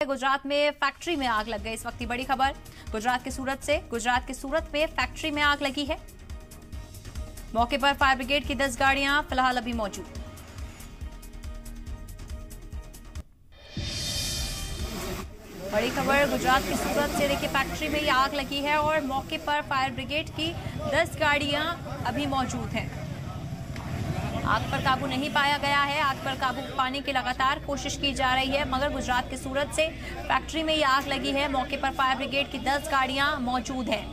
गुजरात में फैक्ट्री में आग लग गई। इस वक्त की बड़ी खबर गुजरात के सूरत से। गुजरात के सूरत में फैक्ट्री में आग लगी है। मौके पर फायर ब्रिगेड की 10 गाड़ियां फिलहाल अभी मौजूद। बड़ी खबर गुजरात के सूरत से। देखिए फैक्ट्री में ये आग लगी है और मौके पर फायर ब्रिगेड की 10 गाड़ियां अभी मौजूद हैं। आग पर काबू नहीं पाया गया है। आग पर काबू पाने की लगातार कोशिश की जा रही है, मगर गुजरात के सूरत से फैक्ट्री में ये आग लगी है। मौके पर फायर ब्रिगेड की 10 गाड़ियां मौजूद हैं।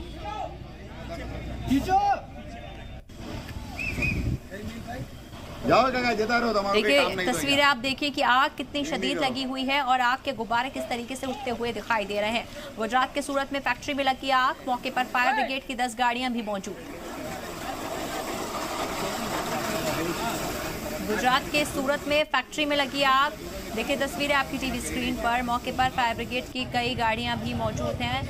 देखिए तस्वीरें आप देखिए कि आग कितनी शदीद लगी हुई है और आग के गुब्बारे किस तरीके से उठते हुए दिखाई दे रहे हैं। गुजरात के सूरत में फैक्ट्री में लगी आग। मौके पर फायर ब्रिगेड की 10 गाड़ियां भी मौजूद। गुजरात के सूरत में फैक्ट्री में लगी आग। देखिए तस्वीरें आपकी टीवी स्क्रीन पर। मौके पर फायर ब्रिगेड की कई गाड़ियां भी मौजूद हैं।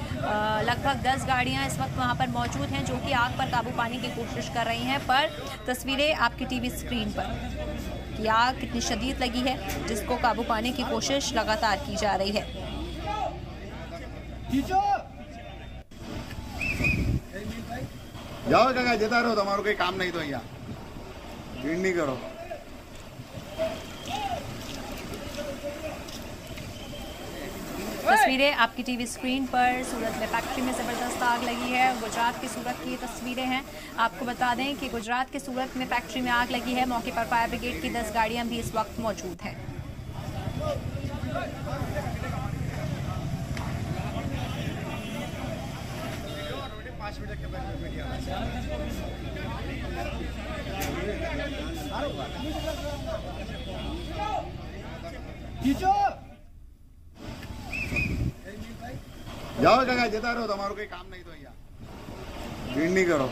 लगभग 10 गाड़ियां इस वक्त वहां पर मौजूद हैं जो कि आग पर काबू पाने की कोशिश कर रही हैं। पर तस्वीरें आपकी टीवी स्क्रीन पर कि आग कितनी शदीद लगी है, जिसको काबू पाने की कोशिश लगातार की जा रही है। जाओ काका जता रहो, તમારું કોઈ કામ નહીં તો અહીંયા ભીડ નહીં કરો। तस्वीरें आपकी टीवी स्क्रीन पर। सूरत में फैक्ट्री में जबरदस्त आग लगी है। गुजरात की सूरत की ये तस्वीरें हैं। आपको बता दें कि गुजरात के सूरत में फैक्ट्री में आग लगी है। मौके पर फायर ब्रिगेड की 10 गाड़ियां भी इस वक्त मौजूद हैं। जाओ काका जता रहो, તમારું કોઈ કામ નહીં તો અહીંયા ભીડ નહીં કરો।